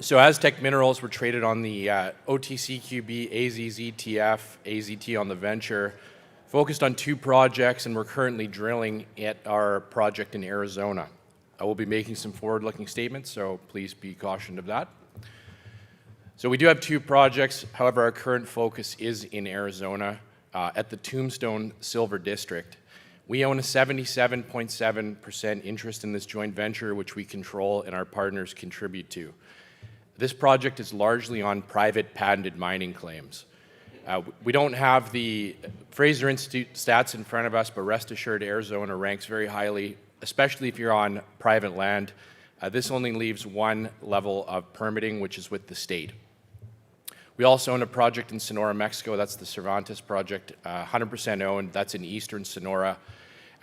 So Aztec Minerals, were traded on the OTCQB, AZZTF, AZT on the venture, focused on 2 projects, and we're currently drilling at our project in Arizona. I will be making some forward-looking statements, so please be cautioned of that. So we do have 2 projects. However, our current focus is in Arizona at the Tombstone Silver District. We own a 77.7% interest in this joint venture, which we control and our partners contribute to. This project is largely on private patented mining claims. We don't have the Fraser Institute stats in front of us, but rest assured Arizona ranks very highly, especially if you're on private land. This only leaves one level of permitting, which is with the state. We also own a project in Sonora, Mexico. That's the Cervantes project, 100% owned. That's in eastern Sonora,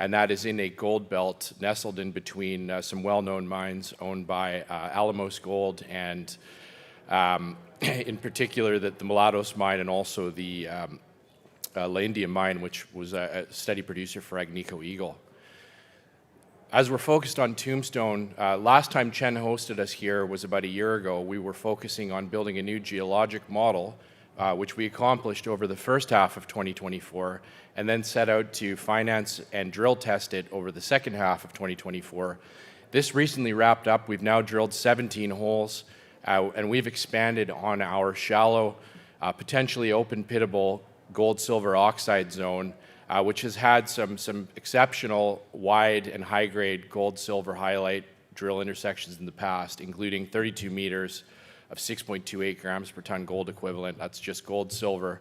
and that is in a gold belt nestled in between some well-known mines owned by Alamos Gold and in particular the Mulatos mine and also the La India mine, which was a steady producer for Agnico Eagle. As we're focused on Tombstone, last time Chen hosted us here was about a year ago. We were focusing on building a new geologic model, which we accomplished over the first half of 2024, and then set out to finance and drill test it over the second half of 2024. This recently wrapped up. We've now drilled 17 holes, and we've expanded on our shallow, potentially open-pittable gold-silver oxide zone, which has had some exceptional wide and high-grade gold-silver highlight drill intersections in the past, including 32 meters of 6.28 grams per ton gold equivalent. That's just gold-silver.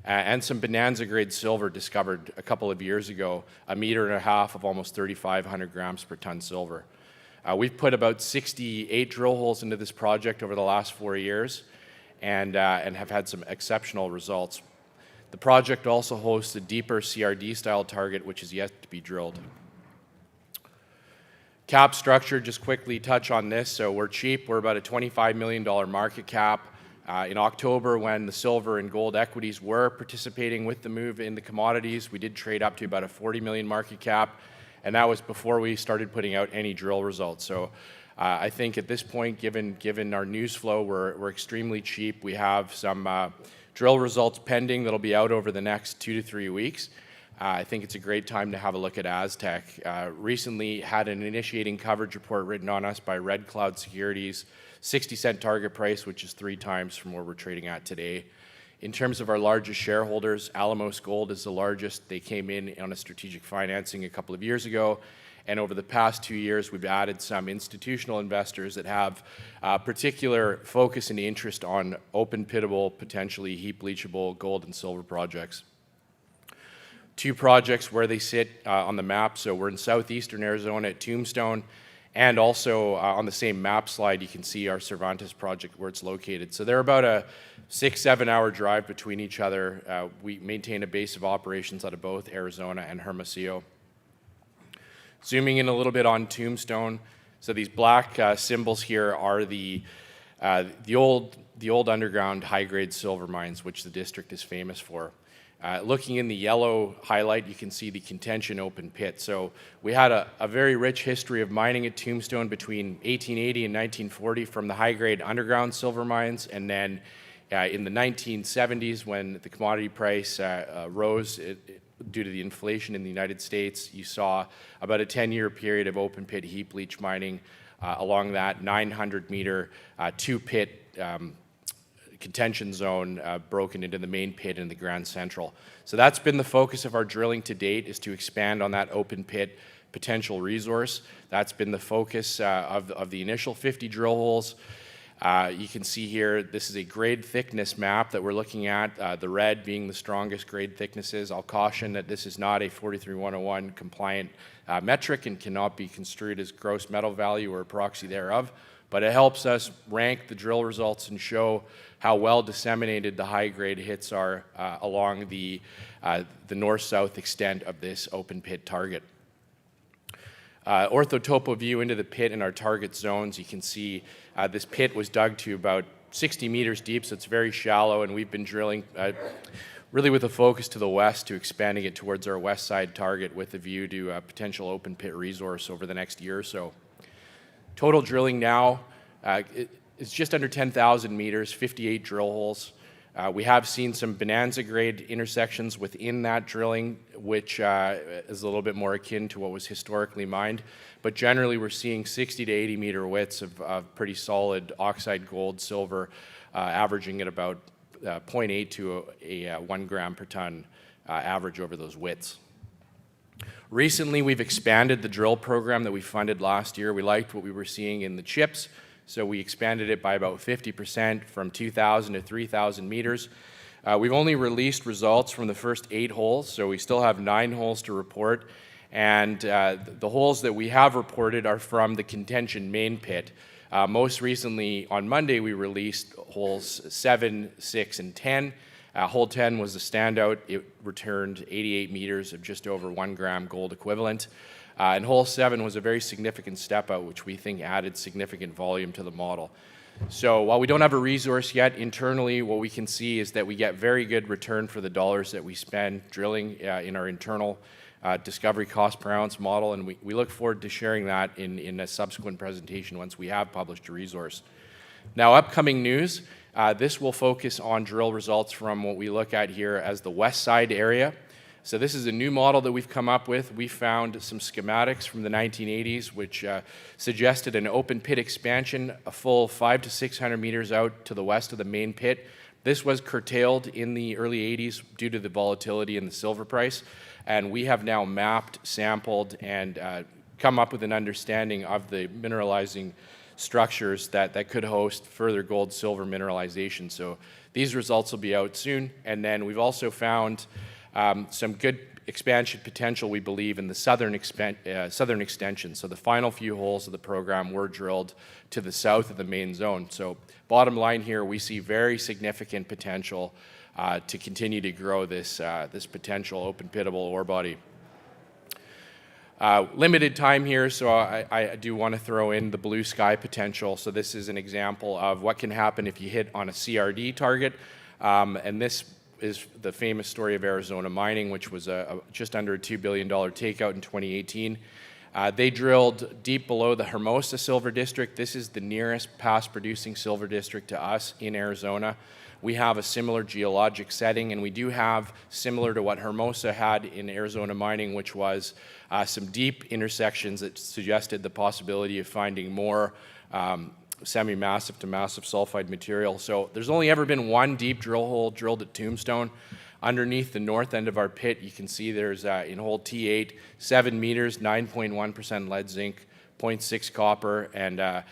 And some bonanza-grade silver discovered a couple of years ago, 1.5 meters of almost 3,500 grams per ton silver. We've put about 68 drill holes into this project over the last 4 years and have had some exceptional results. The project also hosts a deeper CRD-style target, which is yet to be drilled. Cap structure, just quickly touch on this. So we're cheap. We're about a $25 million market cap. In October, when the silver and gold equities were participating with the move in the commodities, we did trade up to about a $40 million market cap, and that was before we started putting out any drill results. So I think at this point, given our news flow, we're extremely cheap. We have some drill results pending that'll be out over the next 2 to 3 weeks. I think it's a great time to have a look at Aztec. Recently had an initiating coverage report written on us by Red Cloud Securities, 60-cent target price, which is 3 times from where we're trading at today. In terms of our largest shareholders, Alamos Gold is the largest. They came in on a strategic financing a couple of years ago, and over the past 2 years, we've added some institutional investors that have particular focus and interest on open-pittable, potentially heap leachable gold and silver projects. 2 projects where they sit on the map. So we're in southeastern Arizona at Tombstone, and also on the same map slide, you can see our Cervantes project where it's located. So they're about a 6-7 hour drive between each other. We maintain a base of operations out of both Arizona and Hermosillo. Zooming in a little bit on Tombstone, so these black symbols here are the old underground high-grade silver mines, which the district is famous for. Looking in the yellow highlight, you can see the contention open pit. So we had a very rich history of mining at Tombstone between 1880 and 1940 from the high-grade underground silver mines, and then in the 1970s, when the commodity price rose due to the inflation in the United States, you saw about a 10-year period of open pit heap leach mining along that 900-meter 2-pit contention zone broken into the main pit in the Grand Central. So that's been the focus of our drilling to date, is to expand on that open pit potential resource. That's been the focus of the initial 50 drill holes. You can see here, this is a grade thickness map that we're looking at, the red being the strongest grade thicknesses. I'll caution that this is not a 43101 compliant metric and cannot be construed as gross metal value or a proxy thereof, but it helps us rank the drill results and show how well disseminated the high-grade hits are along the north-south extent of this open pit target. Orthotopo view into the pit and our target zones. You can see this pit was dug to about 60 meters deep, so it's very shallow, and we've been drilling really with a focus to the west, to expanding it towards our west side target with a view to a potential open pit resource over the next year or so. Total drilling now, is just under 10,000 meters, 58 drill holes. We have seen some bonanza grade intersections within that drilling, which is a little bit more akin to what was historically mined. But generally, we're seeing 60 to 80 meter widths of pretty solid oxide gold, silver, averaging at about 0.8 to a 1 gram per ton average over those widths. Recently, we've expanded the drill program that we funded last year. We liked what we were seeing in the chips, so we expanded it by about 50% from 2,000 to 3,000 meters. We've only released results from the first 8 holes, so we still have 9 holes to report. And the holes that we have reported are from the contention main pit. Most recently, on Monday, we released holes 7, 6, and 10. Hole 10 was a standout. It returned 88 meters of just over 1 gram gold equivalent. And hole 7 was a very significant step out, which we think added significant volume to the model. So while we don't have a resource yet, internally what we can see is that we get very good return for the dollars that we spend drilling in our internal discovery cost per ounce model, and we look forward to sharing that in a subsequent presentation once we have published a resource. Now, upcoming news, this will focus on drill results from what we look at here as the west side area. So this is a new model that we've come up with. We found some schematics from the 1980s which suggested an open pit expansion a full 500 to 600 meters out to the west of the main pit. This was curtailed in the early 80s due to the volatility in the silver price, and we have now mapped, sampled, and come up with an understanding of the mineralizing structures that could host further gold-silver mineralization. So these results will be out soon, and then we've also found some good expansion potential, we believe, in the southern extension. So the final few holes of the program were drilled to the south of the main zone. So bottom line here, we see very significant potential to continue to grow this potential open pitable ore body. Limited time here, so I do want to throw in the blue sky potential. So this is an example of what can happen if you hit on a CRD target, and this is the famous story of Arizona Mining, which was just under a $2 billion takeout in 2018. They drilled deep below the Hermosa Silver District. This is the nearest past producing silver district to us in Arizona. We have a similar geologic setting, and we do have, similar to what Hermosa had in Arizona Mining, which was some deep intersections that suggested the possibility of finding more semi-massive to massive sulfide material. So there's only ever been one deep drill hole drilled at Tombstone. Underneath the north end of our pit, you can see there's, in hole T8, 7 meters, 9.1% lead zinc, 0.6 copper, and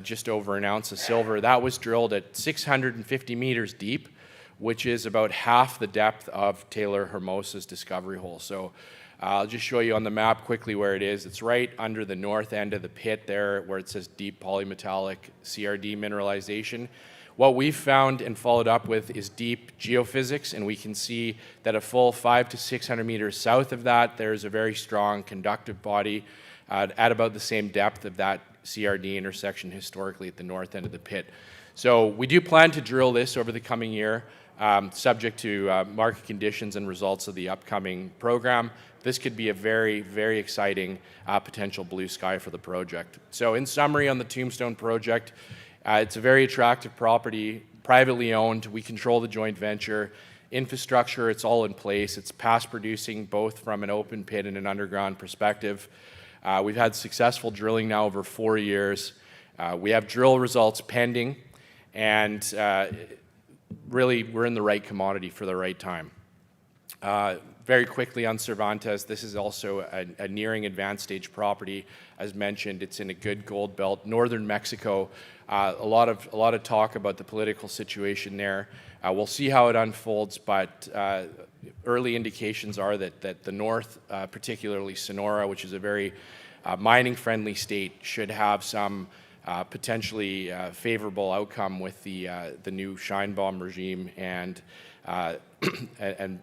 just over an ounce of silver. That was drilled at 650 meters deep, which is about half the depth of Taylor Hermosa's discovery hole. So I'll just show you on the map quickly where it is. It's right under the north end of the pit there where it says deep polymetallic CRD mineralization. What we've found and followed up with is deep geophysics, and we can see that a full 500 to 600 meters south of that, there's a very strong conductive body at about the same depth of that CRD intersection historically at the north end of the pit. So we do plan to drill this over the coming year, subject to market conditions and results of the upcoming program. This could be a very, very exciting potential blue sky for the project. So in summary on the Tombstone project, it's a very attractive property, privately owned. We control the joint venture. Infrastructure, it's all in place. It's past producing both from an open pit and an underground perspective. We've had successful drilling now over 4 years. We have drill results pending, and really we're in the right commodity for the right time. Very quickly on Cervantes, this is also a nearing advanced stage property. As mentioned, it's in a good gold belt, northern Mexico. A lot of talk about the political situation there. We'll see how it unfolds, but early indications are that the north, particularly Sonora, which is a very mining-friendly state, should have some potentially favorable outcome with the new Sheinbaum regime and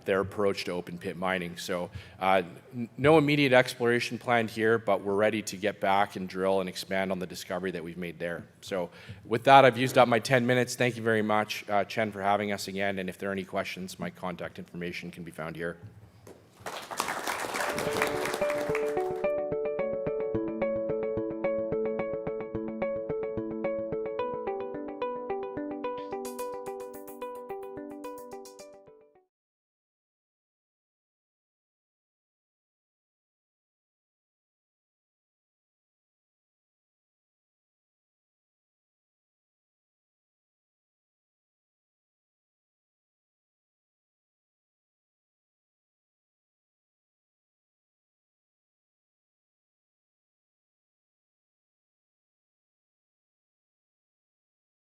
their approach to open pit mining. So no immediate exploration planned here, but we're ready to get back and drill and expand on the discovery that we've made there. So with that, I've used up my 10 minutes. Thank you very much, Chen, for having us again. And if there are any questions, my contact information can be found here.